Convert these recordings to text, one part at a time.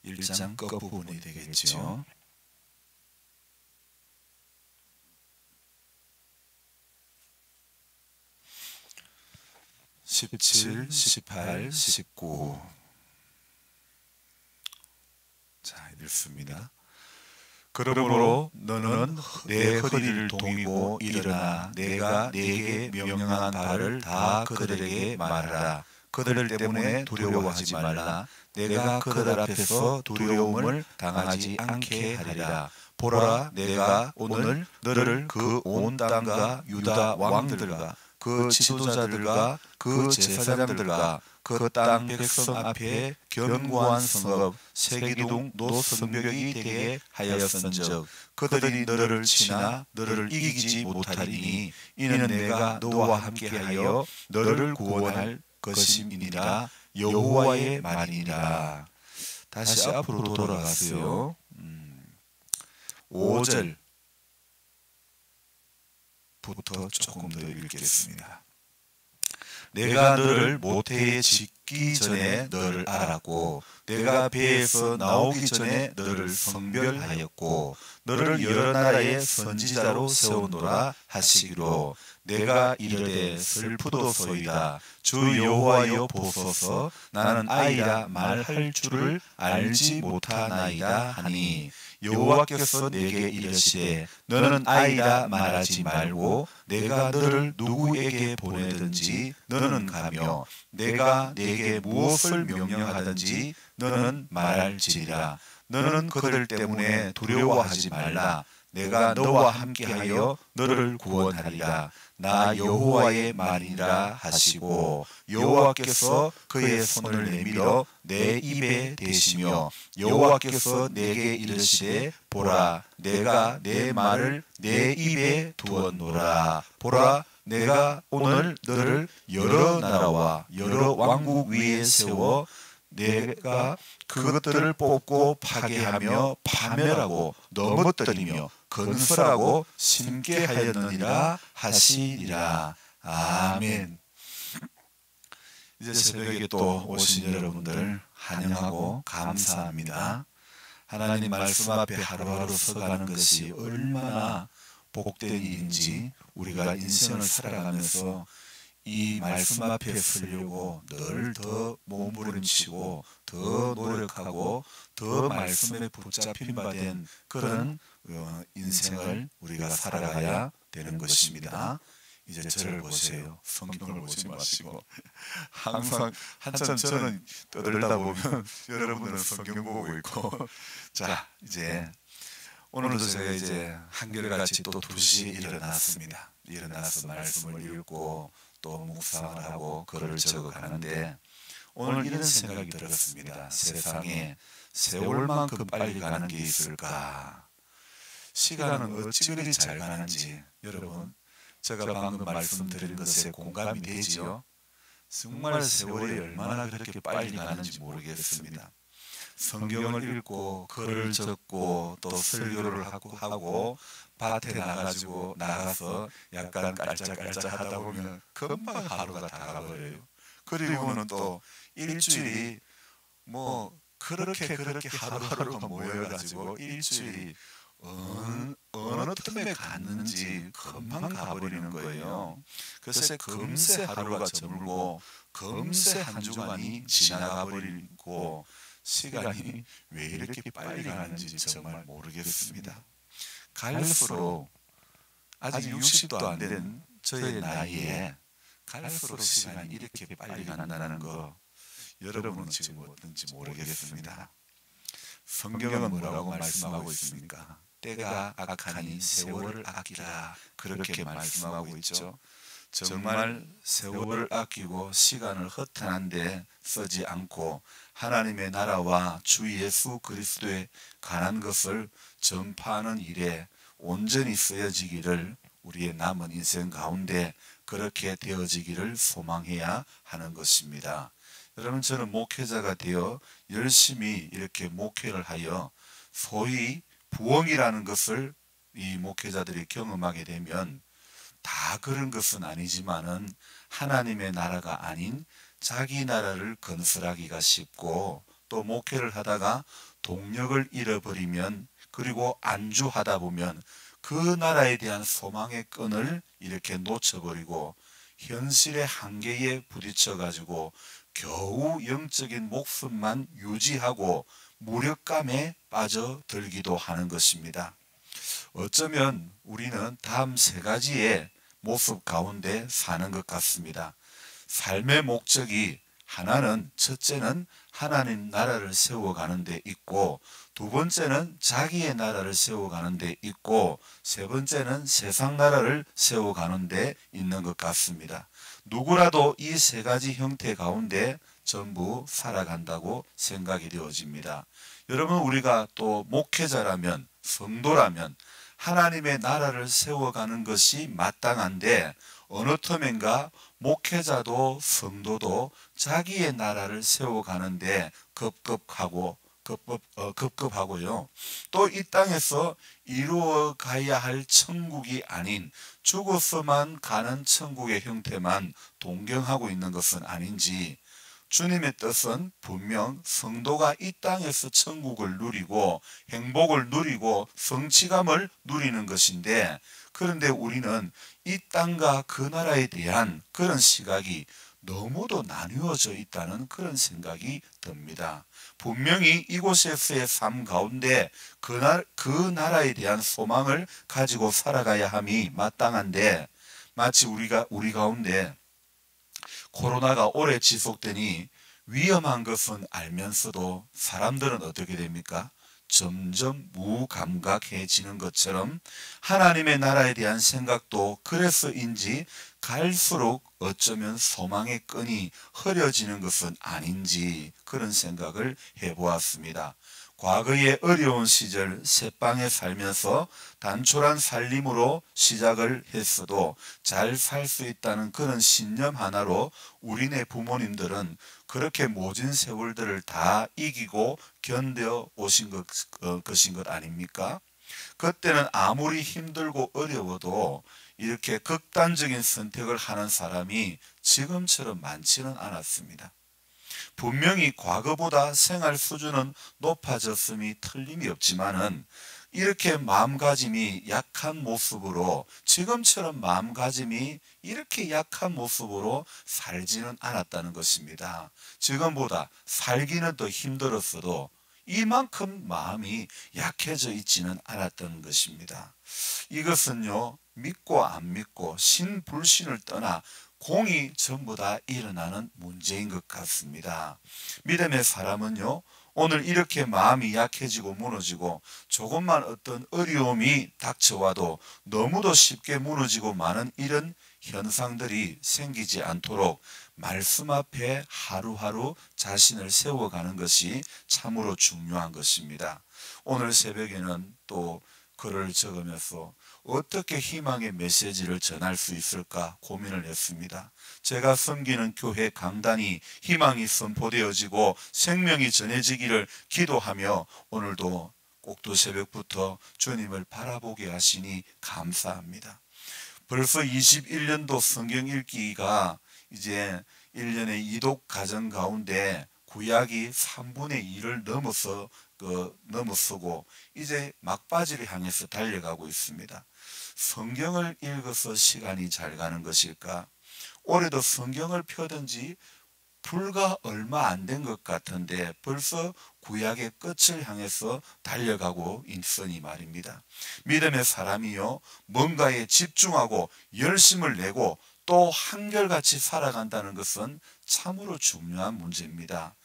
1장 끝부분이 되겠죠. 17, 18, 19. 자, 읽습니다. 그러므로 너는 내 허리를 동이고 일어나 내가 네게 명령한 바를 다 그들에게 말하라. 그들 때문에 두려워하지 말라. 내가 그들 앞에서 두려움을 당하지 않게 하리라. 보라, 내가 오늘 너를 그 온 땅과 유다 왕들과 그 지도자들과 그 제사장들과 그 땅 백성 앞에 견고한 성읍 세기둥 노성벽이 되게 하였은즉 그들이 너를 치나 너를 이기지 못하리니 이는 내가 너와 함께하여 너를 구원할 것임이니라. 여호와의 말이니라. 다시 앞으로 돌아가서요. 5절부터 조금 더 읽겠습니다. 내가 너를 모태에 짓기 전에 너를 알았고 내가 배에서 나오기 전에 너를 성별하였고 너를 여러 나라의 선지자로 세우노라 하시기로 내가 이르되 슬프도소이다. 주 여호와여 보소서 나는 아이라 말할 줄을 알지 못하나이다 하니 여호와께서 내게 이르시되 너는 아이라 말하지 말고 내가 너를 누구에게 보내든지 너는 가며 내가 네게 무엇을 명령하든지 너는 말할지니라. 너는 그들 때문에 두려워하지 말라. 내가 너와 함께하여 너를 구원하리라. 나 여호와의 말이라 하시고 여호와께서 그의 손을 내밀어 내 입에 대시며 여호와께서 내게 이르시되 보라 내가 내 말을 내 입에 두었노라. 보라 내가 오늘 너를 여러 나라와 여러 왕국 위에 세워 내가 그것들을 뽑고 파괴하며 파멸하고 넘어뜨리며 건설하고 심게 하였느니라 하시리라. 아멘. 이제 새벽에 또 오신 여러분들 환영하고 감사합니다. 하나님 말씀 앞에 하루하루 서가는 것이 얼마나 복된 일인지 우리가 인생을 살아가면서 이 말씀 앞에 서려고 늘 더 몸부림치고 더 노력하고 더 말씀에 붙잡힌 바 된 그런 인생을 우리가 살아가야 되는 것입니다. 이제 저를 보세요. 성경을 보지 마시고 항상 한참 저는 떠들다 보면 여러분들은 성경 보고 있고 자 이제 오늘도 제가 이제 한결같이 또 2시에 일어났습니다. 일어나서 말씀을 읽고 또 묵상을 하고 글을 적어가는데 오늘 이런 생각이 들었습니다. 세상에 세월만큼 빨리 가는 게 있을까? 시간은 어찌 그리 잘 가는지 여러분 제가 방금 말씀드린 것에 공감이 되지요? 정말 세월이 얼마나 그렇게 빨리 가는지 모르겠습니다. 성경을 읽고 글을 적고 또 설교를 하고 밭에 나가서 약간 깔짝깔짝 하다 보면 금방 하루가 다 가버려요. 그리고는 또 일주일이 뭐 그렇게 하루하루가 모여가지고 일주일이 어느 틈에 갔는지 금방 가버리는 거예요. 그래서 금세 하루가 저물고 금세 한 주간이 지나가 버리고 시간이 왜 이렇게 빨리 가는지 정말 모르겠습니다. 갈수록 아직 60도 안 된 저의 나이에 갈수록 시간이 이렇게 빨리 간다는 거 여러분은 지금 어떤지 모르겠습니다. 성경은 뭐라고 말씀하고 있습니까? 때가 악하니 세월을 아끼라 그렇게 말씀하고 있죠. 정말 세월을 아끼고 시간을 허탄한 데 쓰지 않고 하나님의 나라와 주 예수 그리스도에 관한 것을 전파하는 일에 온전히 쓰여지기를 우리의 남은 인생 가운데 그렇게 되어지기를 소망해야 하는 것입니다. 여러분 저는 목회자가 되어 열심히 이렇게 목회를 하여 소위 부흥이라는 것을 이 목회자들이 경험하게 되면 다 그런 것은 아니지만은 하나님의 나라가 아닌 자기 나라를 건설하기가 쉽고 또 목회를 하다가 동력을 잃어버리면, 그리고 안주하다 보면 그 나라에 대한 소망의 끈을 이렇게 놓쳐버리고 현실의 한계에 부딪혀 가지고 겨우 영적인 목숨만 유지하고 무력감에 빠져들기도 하는 것입니다. 어쩌면 우리는 다음 세 가지의 모습 가운데 사는 것 같습니다. 삶의 목적이 하나는, 첫째는 하나님 나라를 세워가는 데 있고, 두 번째는 자기의 나라를 세워가는 데 있고, 세 번째는 세상 나라를 세워가는 데 있는 것 같습니다. 누구라도 이 세 가지 형태 가운데 전부 살아간다고 생각이 되어집니다. 여러분, 우리가 또 목회자라면, 성도라면 하나님의 나라를 세워가는 것이 마땅한데, 어느 틈엔가 목회자도 성도도 자기의 나라를 세워가는데 급급하고요. 또 이 땅에서 이루어 가야 할 천국이 아닌 죽어서만 가는 천국의 형태만 동경하고 있는 것은 아닌지, 주님의 뜻은 분명 성도가 이 땅에서 천국을 누리고 행복을 누리고 성취감을 누리는 것인데, 그런데 우리는 이 땅과 그 나라에 대한 그런 시각이 너무도 나뉘어져 있다는 그런 생각이 듭니다. 분명히 이곳에서의 삶 가운데 그 나라에 대한 소망을 가지고 살아가야 함이 마땅한데, 마치 우리 가운데 코로나가 오래 지속되니 위험한 것은 알면서도 사람들은 어떻게 됩니까? 점점 무감각해지는 것처럼 하나님의 나라에 대한 생각도 그래서인지 갈수록 어쩌면 소망의 끈이 흐려지는 것은 아닌지 그런 생각을 해보았습니다. 과거의 어려운 시절 새방에 살면서 단촐한 살림으로 시작을 했어도 잘 살 수 있다는 그런 신념 하나로 우리네 부모님들은 그렇게 모진 세월들을 다 이기고 견뎌 오신 것인 것 아닙니까? 그때는 아무리 힘들고 어려워도 이렇게 극단적인 선택을 하는 사람이 지금처럼 많지는 않았습니다. 분명히 과거보다 생활 수준은 높아졌음이 틀림이 없지만은 이렇게 마음가짐이 약한 모습으로, 지금처럼 마음가짐이 이렇게 약한 모습으로 살지는 않았다는 것입니다. 지금보다 살기는 더 힘들었어도 이만큼 마음이 약해져 있지는 않았던 것입니다. 이것은요, 믿고 안 믿고 신불신을 떠나 공이 전부 다 일어나는 문제인 것 같습니다. 믿음의 사람은요, 오늘 이렇게 마음이 약해지고 무너지고 조금만 어떤 어려움이 닥쳐와도 너무도 쉽게 무너지고 마는 이런 현상들이 생기지 않도록 말씀 앞에 하루하루 자신을 세워가는 것이 참으로 중요한 것입니다. 오늘 새벽에는 또 글을 적으면서 어떻게 희망의 메시지를 전할 수 있을까 고민을 했습니다. 제가 섬기는 교회 강단이 희망이 선포되어지고 생명이 전해지기를 기도하며 오늘도 꼭두 새벽부터 주님을 바라보게 하시니 감사합니다. 벌써 21년도 성경 읽기가 이제 1년의 이독 과정 가운데 구약이 3분의 2를 넘어서고 이제 막바지를 향해서 달려가고 있습니다. 성경을 읽어서 시간이 잘 가는 것일까? 올해도 성경을 펴던 지 불과 얼마 안 된 것 같은데 벌써 구약의 끝을 향해서 달려가고 있으니 말입니다. 믿음의 사람이요, 뭔가에 집중하고 열심을 내고 또 한결같이 살아간다는 것은 참으로 중요한 문제입니다.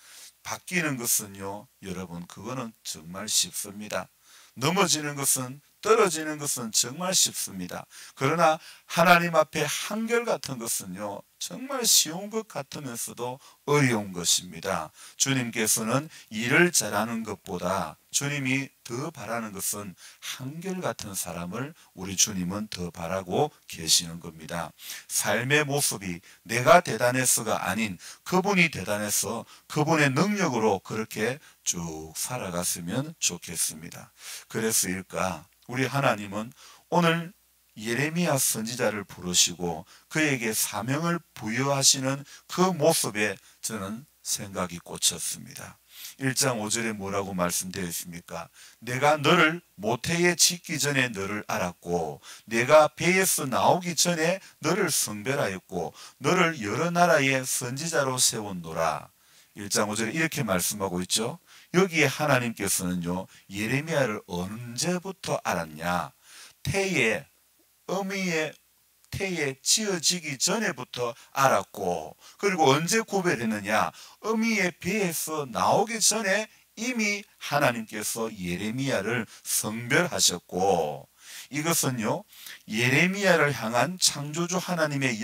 바뀌는 것은요, 여러분, 그거는 정말 쉽습니다. 넘어지는 것은, 떨어지는 것은 정말 쉽습니다. 그러나 하나님 앞에 한결같은 것은요, 정말 쉬운 것 같으면서도 어려운 것입니다. 주님께서는 일을 잘하는 것보다 주님이 더 바라는 것은 한결같은 사람을 우리 주님은 더 바라고 계시는 겁니다. 삶의 모습이 내가 대단해서가 아닌 그분이 대단해서 그분의 능력으로 그렇게 쭉 살아갔으면 좋겠습니다. 그래서일까 우리 하나님은 오늘 예레미야 선지자를 부르시고 그에게 사명을 부여하시는 그 모습에 저는 생각이 꽂혔습니다. 1장 5절에 뭐라고 말씀되어 있습니까? 내가 너를 모태에 짓기 전에 너를 알았고 내가 배에서 나오기 전에 너를 성별하였고 너를 여러 나라의 선지자로 세웠노라. 1장 5절에 이렇게 말씀하고 있죠. 여기에 하나님께서는요, 예레미야를 언제부터 알았냐? 어미의 태에 지어지기 전에부터 알았고, 그리고 언제 구별했느냐? 어미의 배에서 나오기 전에 이미 하나님께서 예레미야를 성별하셨고, 이것은요, 예레미야를 향한 창조주 하나님의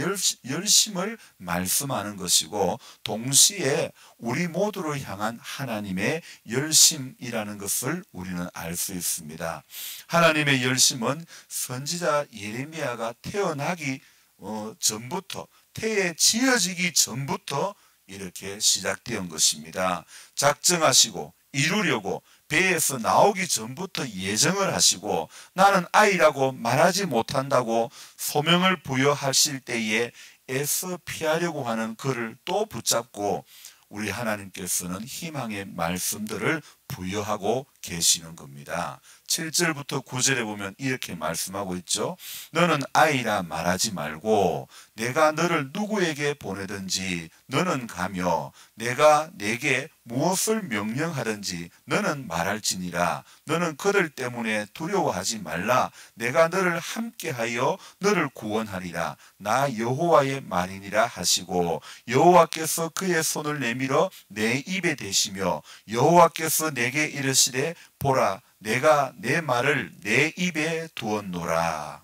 열심을 말씀하는 것이고, 동시에 우리 모두를 향한 하나님의 열심이라는 것을 우리는 알 수 있습니다. 하나님의 열심은 선지자 예레미야가 태어나기 전부터, 태에 지어지기 전부터 이렇게 시작된 것입니다. 작정하시고 이루려고 배에서 나오기 전부터 예정을 하시고, 나는 아이라고 말하지 못한다고 소명을 부여하실 때에 애써 피하려고 하는 그를 또 붙잡고 우리 하나님께서는 희망의 말씀들을 부여하고 계시는 겁니다. 7절부터 9절에 보면 이렇게 말씀하고 있죠. 너는 아이라 말하지 말고 내가 너를 누구에게 보내든지 너는 가며 내가 내게 무엇을 명령하든지 너는 말할지니라. 너는 그들 때문에 두려워하지 말라. 내가 너를 함께하여 너를 구원하리라. 나 여호와의 말이니라 하시고, 여호와께서 그의 손을 내밀어 내 입에 대시며 여호와께서 내게 이르시되 보라 내가 내 말을 내 입에 두었노라.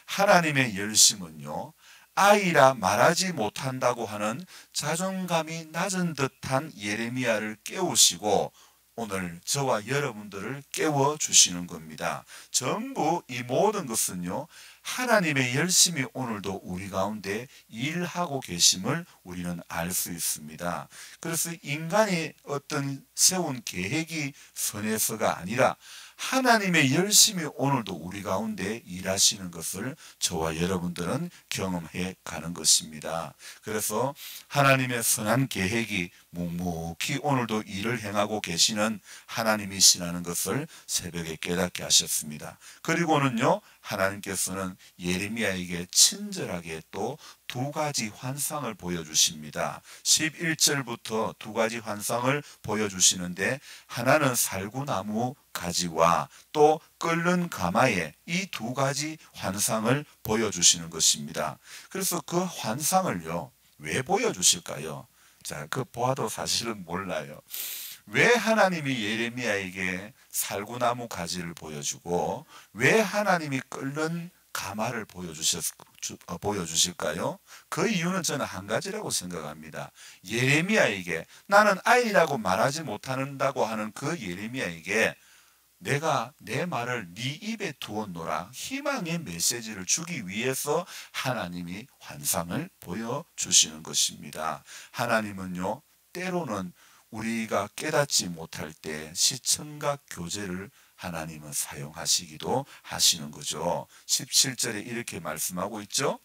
하나님의 열심은요, 아이라 말하지 못한다고 하는 자존감이 낮은 듯한 예레미야를 깨우시고 오늘 저와 여러분들을 깨워주시는 겁니다. 전부 이 모든 것은요, 하나님의 열심이 오늘도 우리 가운데 일하고 계심을 우리는 알 수 있습니다. 그래서 인간이 어떤 세운 계획이 선해서가 아니라 하나님의 열심이 오늘도 우리 가운데 일하시는 것을 저와 여러분들은 경험해 가는 것입니다. 그래서 하나님의 선한 계획이 묵묵히 오늘도 일을 행하고 계시는 하나님이시라는 것을 새벽에 깨닫게 하셨습니다. 그리고는요, 하나님께서는 예레미야에게 친절하게 또 두 가지 환상을 보여주십니다. 11절부터 두 가지 환상을 보여주시는데, 하나는 살구나무 가지와 또 끓는 가마에 이 두 가지 환상을 보여주시는 것입니다. 그래서 그 환상을요, 왜 보여주실까요? 자, 그 보아도 사실은 몰라요. 왜 하나님이 예레미야에게 살구나무 가지를 보여주고 왜 하나님이 끓는 가마를 보여주실까요? 그 이유는 저는 한 가지라고 생각합니다. 예레미야에게, 나는 아이라고 말하지 못한다고 하는 그 예레미야에게 내가 내 말을 네 입에 두었노라, 희망의 메시지를 주기 위해서 하나님이 환상을 보여주시는 것입니다. 하나님은요, 때로는 우리가 깨닫지 못할 때 시청각 교제를 하나님은 사용하시기도 하시는 거죠. 17절에 이렇게 말씀하고 있죠.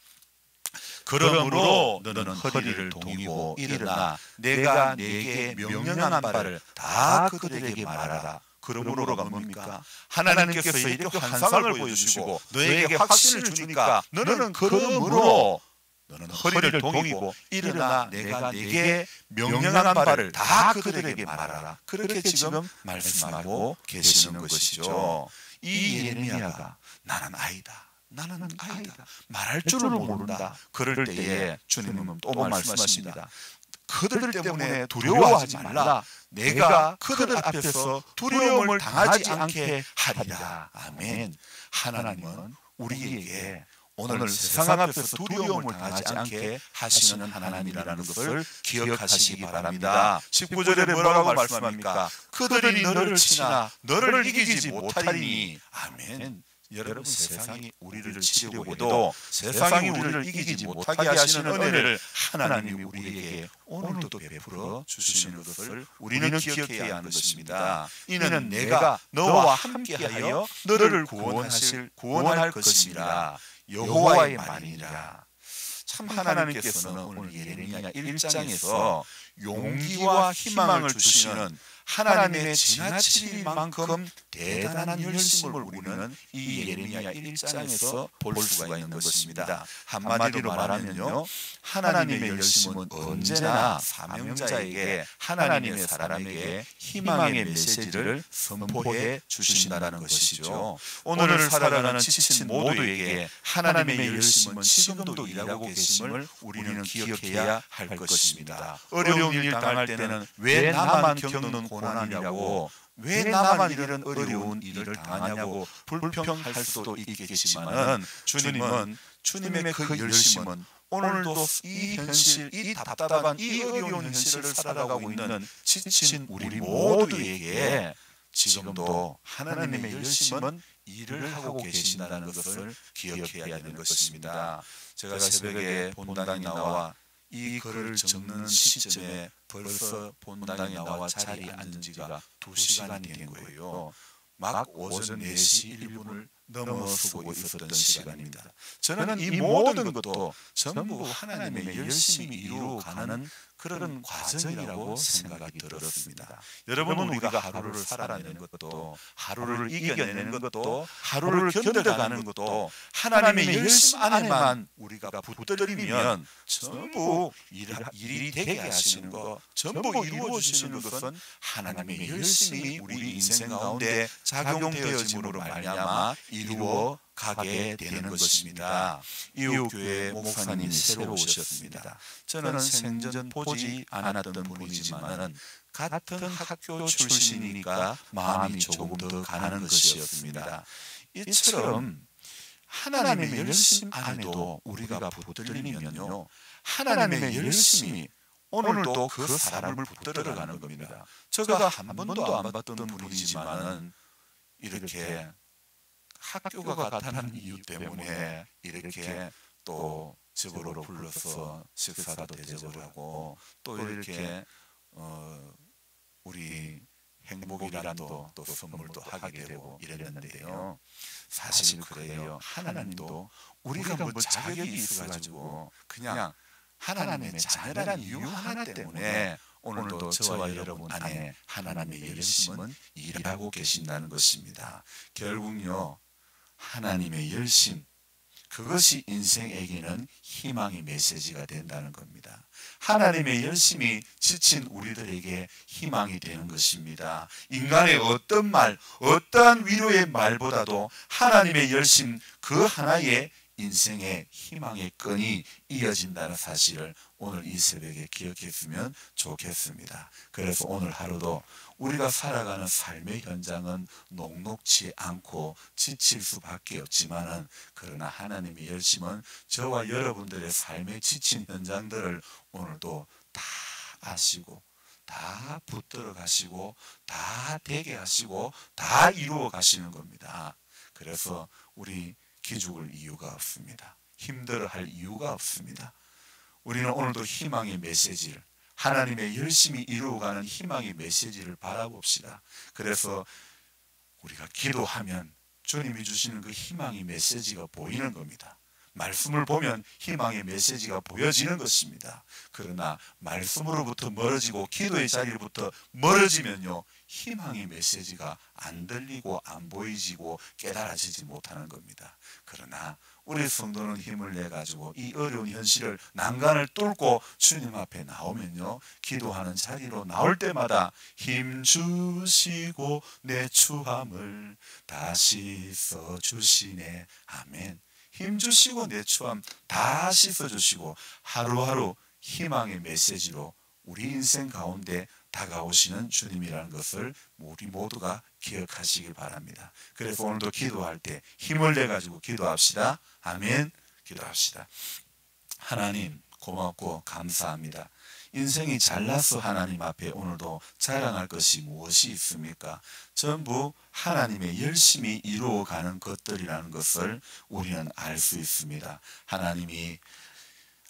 그러므로 너는 허리를 동이고 일어나 내가 네게 명령한 바를 다 그들에게 말하라. 그러므로가 뭡니까? 하나님께서 이렇게 환상을 보여주시고 너에게 확신을 주니까 너는 그러므로 너는 허리를 동이고 일어나 내가 네게 명령한 바를 다 그들에게 말하라. 그렇게 지금 말씀하고 계시는 것이죠. 이 예레미야가 나는 아이다, 나는 아이다, 말할 줄을 모른다. 그럴 때에 주님은 또 말씀하십니다. 그들 때문에 두려워하지 말라. 내가 그들 앞에서 두려움을 당하지 않게 하리라. 아멘. 하나님은 우리에게 오늘 세상 앞에서 두려움을 당하지 않게 하시는 하나님이라는 것을 기억하시기 바랍니다. 19절에 뭐라고 말씀합니까? 그들이 너를 치나 너를 이기지 못하리니. 아멘. 여러분, 세상이 우리를 치려고 해도 세상이 우리를 이기지 못하게 하시는 은혜를 하나님이 우리에게 오늘도 베풀어 주시는 것을 우리는 기억해야 하는 것입니다. 이는 내가 너와 함께하여 너를 구원할 것입니다. 여호와의 말이니라. 참 하나님께서는 오늘 예레미야 1장에서 용기와 희망을 주시는 하나님의 지나칠 만큼 대단한 열심을 우리는 이 예레미야 1장에서 볼 수가 있는 것입니다. 한마디로 말하면요, 하나님의 열심은 언제나 사명자에게, 하나님의 사람에게 희망의 메시지를 선포해 주신다는 것이죠. 오늘 살아가는 지친 모두에게 하나님의 열심은 지금도 일하고 계심을 우리는 기억해야 할 것입니다. 어려운 일 당할 때는 왜 나만 겪는 고난이라고, 왜 나만 이런 어려운 일을 당하냐고 불평할 수도 있겠지만, 주님의 그 열심은 오늘도 이 현실, 이 답답한, 이 어려운 현실을 살아가고 있는 지친 우리 모두에게 지금도 하나님의 열심은 일을 하고 계신다는 것을 기억해야 되는 것입니다. 제가 새벽에 본당에 나와 이 글을 적는 시점에 벌써 본당에 나와 자리에 앉은 지가 2시간이 된 거예요. 막 오전 4시 1분을 넘어서고 있었던 시간입니다. 저는 이 모든 것도 전부 하나님의 열심히 이루어가는 그런 과정이라고 생각이 들었습니다. 여러분, 우리가 하루를 살아내는 것도, 하루를 이겨내는 것도, 하루를 견뎌가는 것도 하나님의 열심 안에만 우리가 붙들리면 전부 일이 되게 하시는 것, 전부 이루어주시는 것은 하나님의 열심이 우리 인생 가운데 작용되어짐으로 말미암아 이루어 가게 되는 것입니다. 이웃교회 목사님이 새로 오셨습니다. 저는 생전 보지 않았던 분이지만 같은 학교 출신이니까 마음이 조금 더 가는 것이었습니다. 이처럼 하나님의 열심 안에도 우리가 붙들리면요, 하나님의 열심이 오늘도 그 사람을 붙들어가는 겁니다. 제가 한 번도 안 봤던 분이지만 이렇게 학교가 같다는 이유 때문에 이렇게 또 집으로 불러서 식사도 대접을 하고, 또 이렇게 우리 행복이란도 또 선물도 하게 되고 이랬는데요. 사실 그래요. 하나님도 우리가 뭐 자격이 있어가지고 그냥 하나님의 자녀란 이유 하나 때문에 오늘도 저와 여러분 안에 하나님의 열심은 일하고 계신다는 것입니다. 결국요, 하나님의 열심, 그것이 인생에게는 희망의 메시지가 된다는 겁니다. 하나님의 열심이 지친 우리들에게 희망이 되는 것입니다. 인간의 어떤 말, 어떠한 위로의 말보다도 하나님의 열심 그 하나의 인생의 희망의 끈이 이어진다는 사실을 오늘 이 새벽에 기억했으면 좋겠습니다. 그래서 오늘 하루도 우리가 살아가는 삶의 현장은 녹록지 않고 지칠 수밖에 없지만은, 그러나 하나님의 열심은 저와 여러분들의 삶의 지친 현장들을 오늘도 다 아시고 다 붙들어 가시고 다 되게 하시고 다 이루어 가시는 겁니다. 그래서 우리 기죽을 이유가 없습니다. 힘들어할 이유가 없습니다. 우리는 오늘도 희망의 메시지를, 하나님의 열심히 이루어가는 희망의 메시지를 바라봅시다. 그래서 우리가 기도하면 주님이 주시는 그 희망의 메시지가 보이는 겁니다. 말씀을 보면 희망의 메시지가 보여지는 것입니다. 그러나 말씀으로부터 멀어지고 기도의 자리로부터 멀어지면요, 희망의 메시지가 안 들리고 안 보이지고 깨달아지지 못하는 겁니다. 그러나 우리 성도는 힘을 내가지고 이 어려운 현실을, 난간을 뚫고 주님 앞에 나오면요, 기도하는 자리로 나올 때마다 힘 주시고 내 추함을 다시 써주시네. 아멘. 힘 주시고 내 추함 다 씻어주시고 하루하루 희망의 메시지로 우리 인생 가운데 다가오시는 주님이라는 것을 우리 모두가 기억하시길 바랍니다. 그래서 오늘도 기도할 때 힘을 내가지고 기도합시다. 아멘. 기도합시다. 하나님, 고맙고 감사합니다. 인생이 잘나서 하나님 앞에 오늘도 자랑할 것이 무엇이 있습니까? 전부 하나님의 열심히 이루어가는 것들이라는 것을 우리는 알 수 있습니다. 하나님이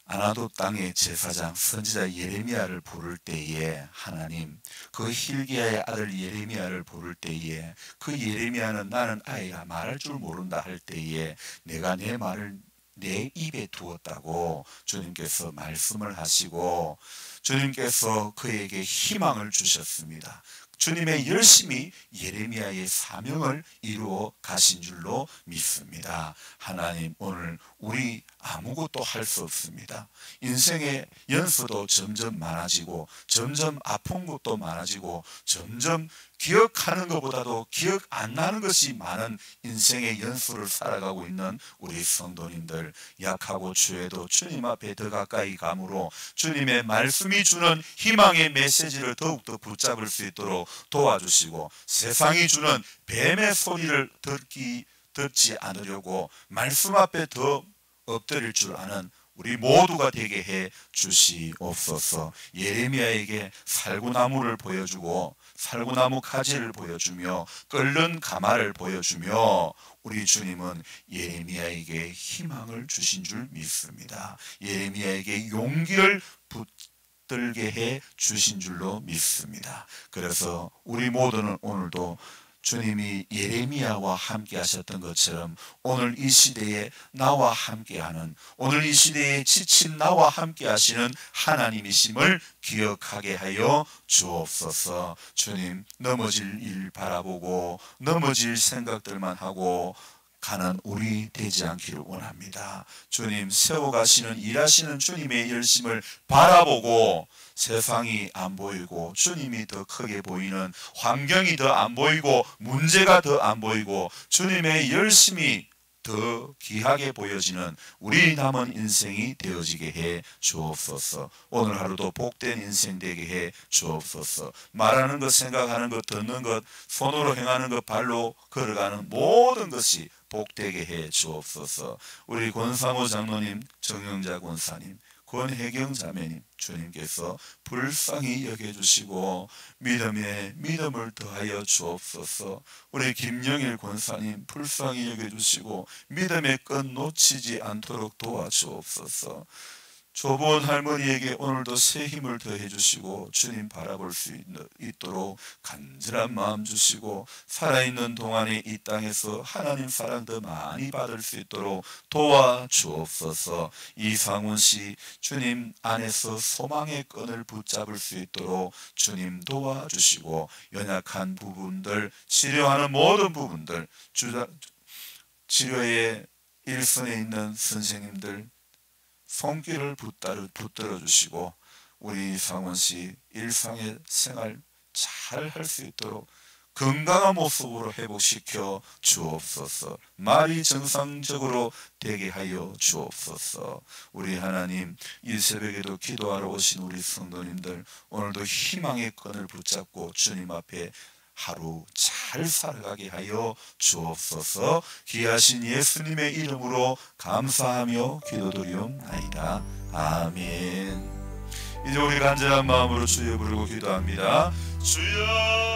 아나도 땅의 제사장 선지자 예레미야를 부를 때에, 하나님 그 hil기야의 아들 예레미야를 부를 때에, 그 예레미야는 나는 아이가 말할 줄 모른다 할 때에 내가 내 말을 내 입에 두었다고 주님께서 말씀을 하시고, 주님께서 그에게 희망을 주셨습니다. 주님의 열심히 예레미야의 사명을 이루어 가신 줄로 믿습니다. 하나님, 오늘 우리 아무것도 할 수 없습니다. 인생의 연수도 점점 많아지고 점점 아픈 것도 많아지고 점점 기억하는 것보다도 기억 안 나는 것이 많은 인생의 연수를 살아가고 있는 우리 성도님들, 약하고 추해도 주님 앞에 더 가까이 감으로 주님의 말씀이 주는 희망의 메시지를 더욱더 붙잡을 수 있도록 도와주시고, 세상이 주는 뱀의 소리를 듣지 않으려고 말씀 앞에 더 엎드릴 줄 아는 우리 모두가 되게 해 주시옵소서. 예레미야에게 살구나무를 보여주고 살구나무 가지를 보여주며 끓는 가마를 보여주며 우리 주님은 예레미야에게 희망을 주신 줄 믿습니다. 예레미야에게 용기를 붙들게 해 주신 줄로 믿습니다. 그래서 우리 모두는 오늘도 주님이 예레미야와 함께 하셨던 것처럼 오늘 이 시대에 나와 함께하는, 오늘 이 시대에 지친 나와 함께 하시는 하나님이심을 기억하게 하여 주옵소서. 주님, 넘어질 일 바라보고 넘어질 생각들만 하고 가는 우리 되지 않기를 원합니다. 주님, 세워가시는 일하시는 주님의 열심을 바라보고 세상이 안 보이고 주님이 더 크게 보이는, 환경이 더 안 보이고 문제가 더 안 보이고 주님의 열심이 더 귀하게 보여지는 우리 남은 인생이 되어지게 해 주옵소서. 오늘 하루도 복된 인생 되게 해 주옵소서. 말하는 것, 생각하는 것, 듣는 것, 손으로 행하는 것, 발로 걸어가는 모든 것이 복되게 해 주옵소서. 우리 권상호 장로님, 정영자 권사님, 권혜경 자매님, 주님께서 불쌍히 여겨주시고 믿음에 믿음을 더하여 주옵소서. 우리 김영일 권사님, 불쌍히 여겨주시고 믿음의 끈 놓치지 않도록 도와주옵소서. 조본 할머니에게 오늘도 새 힘을 더해 주시고 주님 바라볼 수 있도록 간절한 마음 주시고, 살아있는 동안에 이 땅에서 하나님 사랑 더 많이 받을 수 있도록 도와주옵소서. 이상훈 씨, 주님 안에서 소망의 끈을 붙잡을 수 있도록 주님 도와주시고, 연약한 부분들, 치료하는 모든 부분들, 치료의 일선에 있는 선생님들 손길을 붙들어 주시고 우리 상원씨 일상의 생활 잘 할 수 있도록 건강한 모습으로 회복시켜 주옵소서. 말이 정상적으로 되게 하여 주옵소서. 우리 하나님, 이 새벽에도 기도하러 오신 우리 성도님들, 오늘도 희망의 끈을 붙잡고 주님 앞에 하루 잘 살아가게 하여 주옵소서. 귀하신 예수님의 이름으로 감사하며 기도드리옵나이다. 아멘. 이제 우리 간절한 마음으로 주여 부르고 기도합니다. 주여.